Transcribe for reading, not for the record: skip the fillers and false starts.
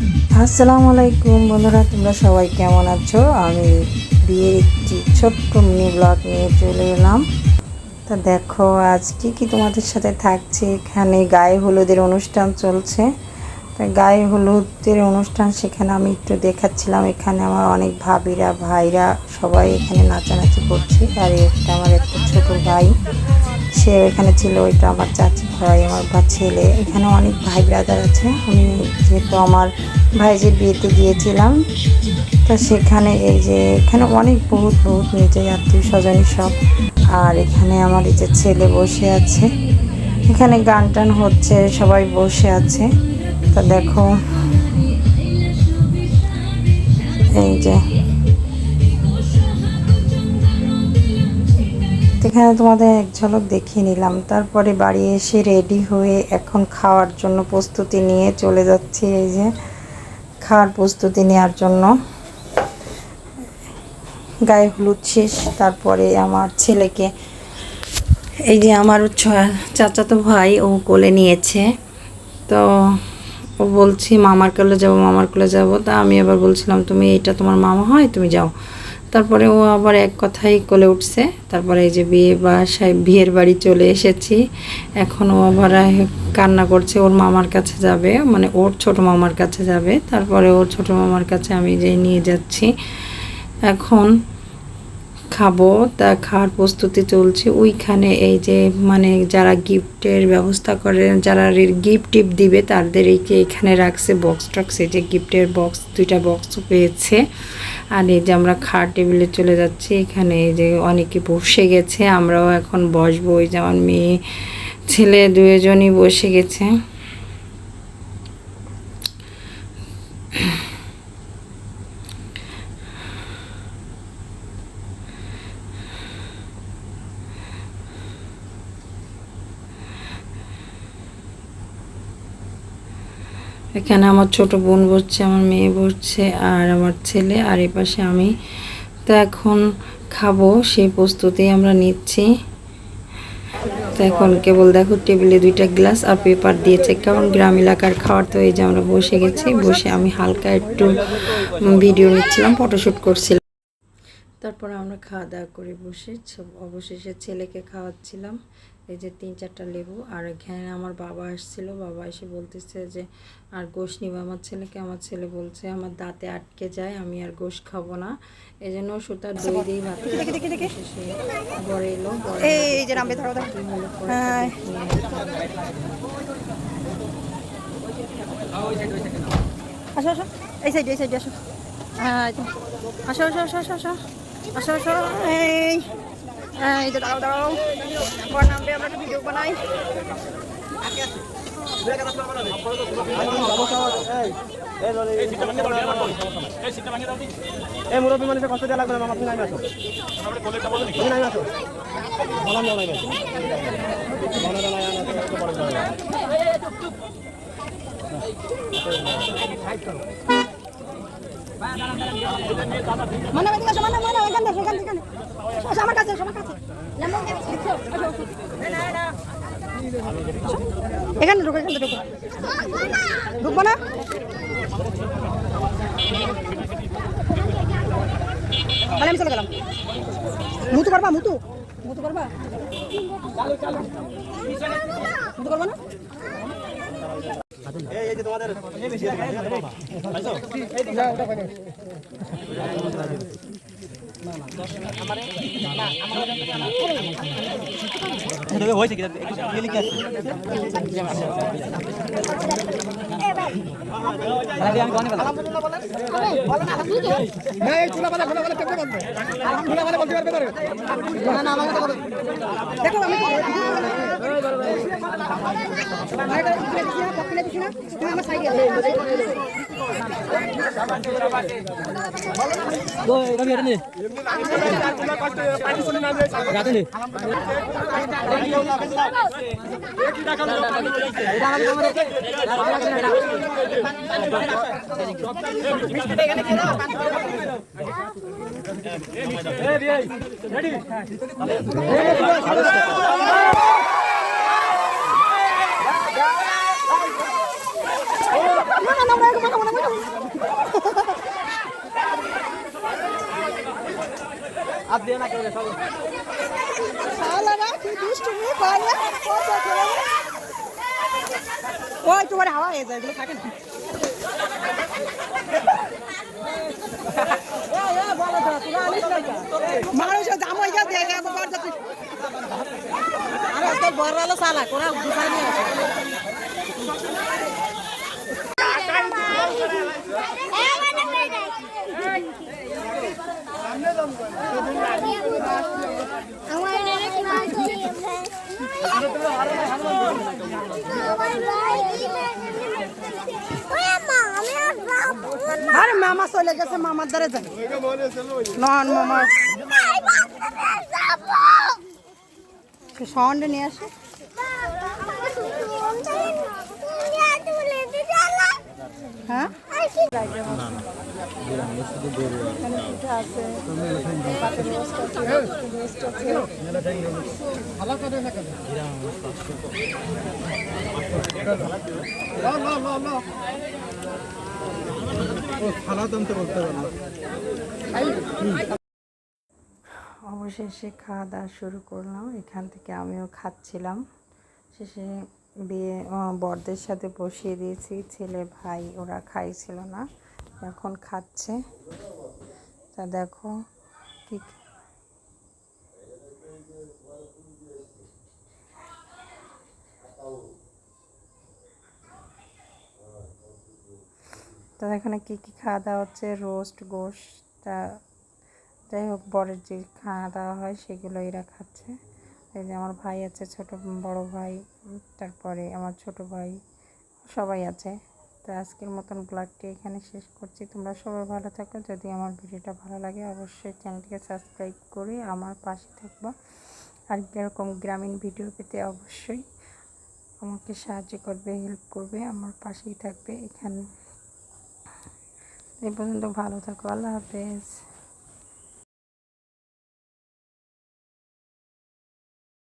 আসসালামু আলাইকুম বন্ধুরা, তোমরা সবাই কেমন আছো? আমি বিয়ের একটি ছোট্ট মিনি ব্লগ নিয়ে চলে এলাম। তা দেখো আজ কি তোমাদের সাথে থাকছে। এখানে গায়ে হলুদের অনুষ্ঠান চলছে। তা গায়ে হলুদের অনুষ্ঠান সেখানে আমি একটু দেখাচ্ছিলাম। এখানে আমার অনেক ভাবিরা ভাইরা সবাই এখানে নাচানাচি করছে। আর একটা আমার একটা ছোট ভাই, সে এখানে ছিল। ওইটা আমার চাচি ভাই, আমার বা ছেলে। এখানে অনেক ভাই ব্রাদার আছে। আমি যেহেতু আমার ভাইজির বিয়েতে গিয়েছিলাম, তো সেখানে এই যে এখানে অনেক বহুত নিজের আত্মীয় স্বজনই সব। আর এখানে আমার এই যে ছেলে বসে আছে। এখানে গান টান হচ্ছে, সবাই বসে আছে। তা দেখো এই যে এখানে তোমাদের এক ঝলক দেখিয়ে নিলাম। তারপরে বাড়ি এসে রেডি হয়ে এখন খাওয়ার জন্য প্রস্তুতি নিয়ে চলে যাচ্ছি। এই যে খাওয়ার প্রস্তুতি নেওয়ার জন্য গায়ে হলুদ শেষ। তারপরে আমার ছেলেকে এই যে আমার চাচাতো ভাই ও কোলে নিয়েছে। তো ও বলছি মামার কোলে যাব, মামার কোলে যাব। তা আমি আবার বলছিলাম তুমি এটা তোমার মামা হয়, তুমি যাও। তারপরে ও আবার এক কথাই কোলে উঠছে। তারপরে এই যে বিয়ের বাড়ি চলে এসেছি। এখন ও আবার কান্না করছে, ওর মামার কাছে যাবে, মানে ওর ছোট মামার কাছে যাবে। তারপরে ওর ছোট মামার কাছে আমি যে নিয়ে যাচ্ছি। এখন খাবো, তা খাওয়ার প্রস্তুতি চলছে। ওইখানে এই যে মানে যারা গিফটের ব্যবস্থা করে, যারা গিফট টিপ দিবে তাদের এখানে রাখছে বক্স টক্স। এই যে গিফটের বক্স, 2টা বক্স পেয়েছে। আর এই যে আমরা খাওয়ার টেবিলে চলে যাচ্ছি। এখানে এই যে অনেকে বসে গেছে, আমরাও এখন বসবো। ওই যে আমার মেয়ে ছেলে দুজনই বসে গেছে। এখানে আমার ছোট বোন বসছে, আমার মেয়ে বসছে, আর আমার ছেলে, আর এই পাশে আমি। তো এখন খাবো সেই প্রস্তুতি আমরা নিচ্ছি। তো এখন কেবল দেখো টেবিলে 2টা গ্লাস আর পেপার দিয়েছে, কারণ গ্রাম এলাকার খাওয়ার। তো এই যে আমরা বসে গেছি, বসে আমি হালকা একটু ভিডিও নিচ্ছিলাম, ফটোশ্যুট করছিলাম। তারপর আমরা খাওয়া দাওয়া করে বসে অবশেষে ছেলেকে খাওয়াচ্ছিলাম। এই যে 3-4টা লেবু। আর এখানে আমার বাবা আসছিল, বাবা এসে বলতেছে যে আর গোশ নিব আমার ছেলেকে। আমার ছেলে বলছে আমার দাঁতে আটকে যায়, আমি আর গোশ খাবো না। এই জন্য সুতার দই দিয়েই ভাত শেষে বড় এলো। এই যে রামবে ধরো কি হলো পরে আসো আসো, এই সাইডে আসো। হ্যাঁ আসো আসো আসো আসো আসো আসো আসো। এই যে দাঁড়াও বড় নামবে, আমরা একটা ভিডিও বানাই। এই মুরব্বী মানুষের কষ্ট দেওয়া লাগবে না, আপনি নাই আসো, নাই আসো। আমার কাছে এখানে ঢুকো, ঢুকবো না। আমি চলে গেলাম। মুতু করবা না? মুতু করবা না? এই যে তোমাদের হয়েছে কি লিখে আছে। ওই তোমার হাওয়া হয়ে যায়, এগুলো থাকে না। মানুষ দাম হয়ে যাবে, আর আজকাল বড় আলো চালা কোরা গুছাই নিয়ে আসে। আরে মামা চলে গেছে, মামার দ্বারে যাই নন মামা সাউন্ড নিয়ে আসে। হ্যাঁ অবশেষে খাওয়া দাওয়া শুরু করলাম। এখান থেকে আমিও খাচ্ছিলাম। শেষে বিয়ে বরদের সাথে বসিয়ে দিয়েছি, ছেলে ভাই ওরা খাইছিল না, এখন খাচ্ছে। তা দেখো কি তো এখানে কি কি খাওয়া দাওয়া হচ্ছে, রোস্ট গোশ, তা যাই হোক বরের যে খাওয়া দাওয়া হয় সেগুলো এরা খাচ্ছে। এই যে আমার ভাই আছে, বড় ভাই, তারপরে আমার ছোট ভাই, সবাই আছে। তো আজকের মতন ব্লগটি এখানে শেষ করছি। তোমরা সবাই ভালো থাকো। যদি আমার ভিডিওটা ভালো লাগে অবশ্যই চ্যানেলটিকে সাবস্ক্রাইব করে আমার পাশে থাকবা। আর এরকম গ্রামীণ ভিডিও পেতে অবশ্যই আমাকে সাহায্য করবে, হেল্প করবে, আমার পাশেই থাকবে। এখানে এই পর্যন্ত ভালো থাকো। আল্লাহ হাফেজ।